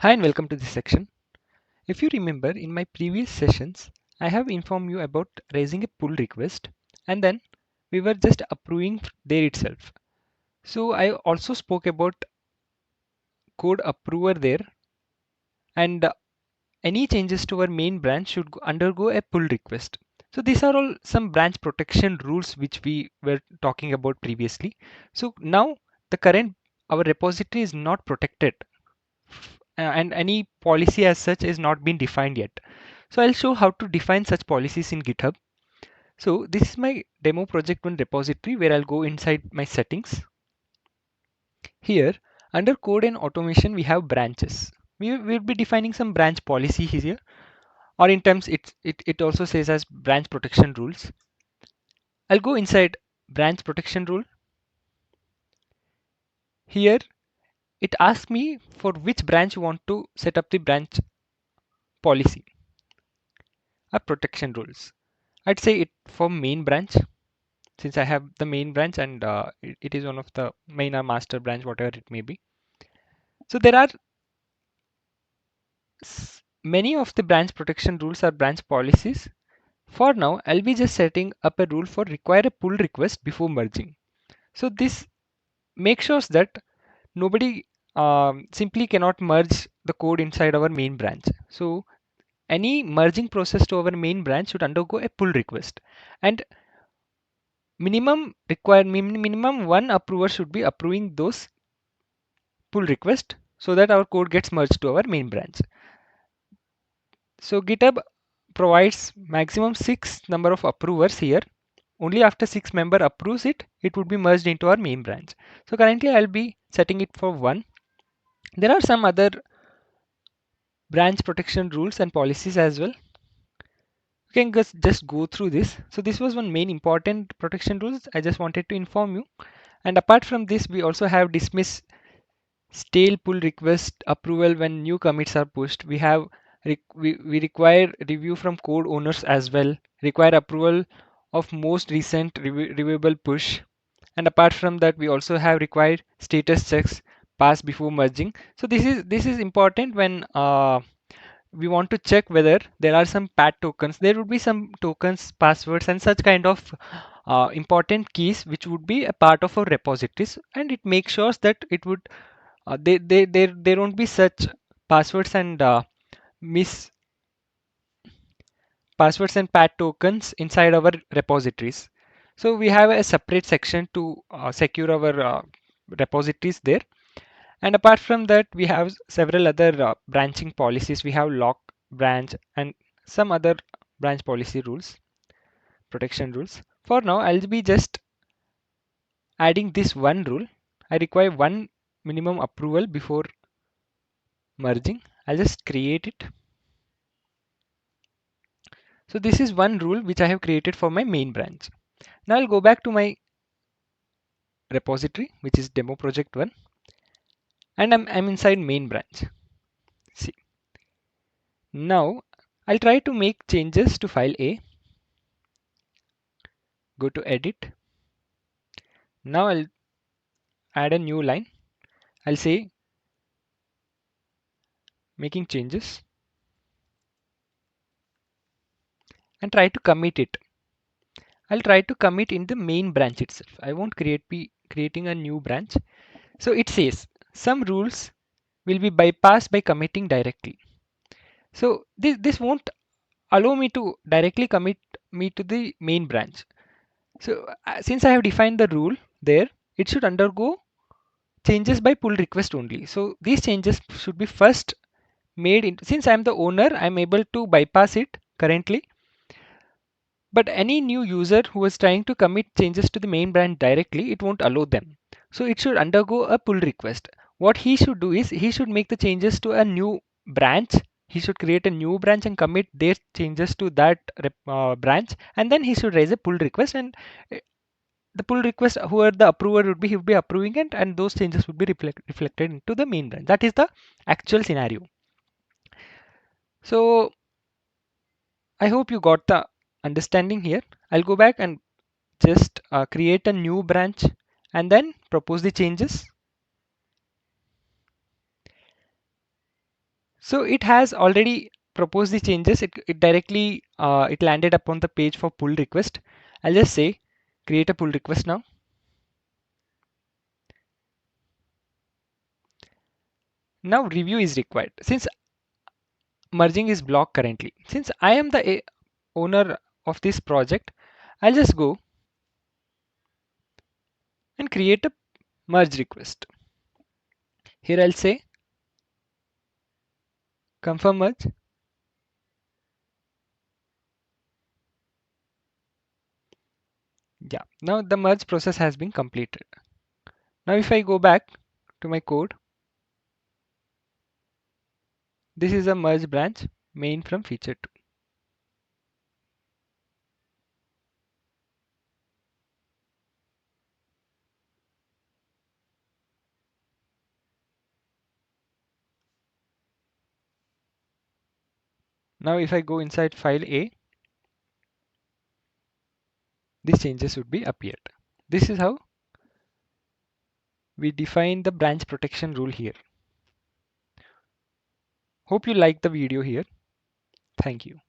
Hi and welcome to this section. If you remember in my previous sessions, I have informed you about raising a pull request and then we were just approving there itself. So I also spoke about code approver there and any changes to our main branch should undergo a pull request. So these are all some branch protection rules which we were talking about previously. So now the current our repository is not protected and any policy as such is not been defined yet. So I'll show how to define such policies in GitHub. So this is my demo project one repository where I'll go inside my settings. Here under code and automation we have branches. We will be defining some branch policy here, or in terms it also says as branch protection rules. I'll go inside branch protection rule. Here it asks me for which branch you want to set up the branch policy or protection rules. I'd say it for main branch since I have the main branch and it is one of the main or master branch, whatever it may be. So there are many of the branch protection rules or branch policies. For now, I'll be just setting up a rule for require a pull request before merging. So this makes sure that nobody simply cannot merge the code inside our main branch. So any merging process to our main branch should undergo a pull request, and minimum one approver should be approving those pull request so that our code gets merged to our main branch. So GitHub provides maximum 6 number of approvers here. Only after 6 member approves it, it would be merged into our main branch. So currently I'll be setting it for 1. There are some other branch protection rules and policies as well. You can just go through this. So this was one main important protection rules I just wanted to inform you. And apart from this, we also have dismiss stale pull request approval when new commits are pushed. We require review from code owners as well, require approval of most recent reviewable push. And apart from that, we also have required status checks pass before merging. So this is important when we want to check whether there are some pat tokens. There would be some tokens, passwords, and such kind of important keys which would be a part of our repositories, and it makes sure that it would there won't be such passwords and miss passwords and pat tokens inside our repositories. So we have a separate section to secure our repositories there. And apart from that, we have several other branching policies. We have lock branch and some other branch policy rules, protection rules. For now, I'll be just adding this one rule. I require one minimum approval before merging. I'll just create it. So this is one rule which I have created for my main branch. Now I'll go back to my repository, which is demo project one, and I'm inside main branch. See, now I'll try to make changes to file A. Go to edit. Now I'll add a new line. I'll say making changes and try to commit it. I'll try to commit in the main branch itself. I won't be creating a new branch. So it says some rules will be bypassed by committing directly. So this won't allow me to directly commit me to the main branch. So since I have defined the rule there, it should undergo changes by pull request only. So these changes should be first made in, since I'm the owner, I'm able to bypass it currently. But any new user who is trying to commit changes to the main branch directly, it won't allow them. So it should undergo a pull request. What he should do is he should make the changes to a new branch. He should create a new branch and commit their changes to that branch, and then he should raise a pull request, and the pull request, whoever the approver would be, he would be approving it, and those changes would be reflected into the main branch. That is the actual scenario. So I hope you got the understanding here. I'll go back and just create a new branch and then propose the changes. So it has already proposed the changes. It directly it landed upon the page for pull request. I'll just say create a pull request now. Now review is required since merging is blocked currently. Since I am the owner of this project, I'll just go and create a merge request. Here I'll say confirm merge. Yeah, now the merge process has been completed. Now if I go back to my code, this is a merge branch main from feature 2. Now if I go inside file A, these changes would be appeared. This is how we define the branch protection rule here. Hope you like the video here. Thank you.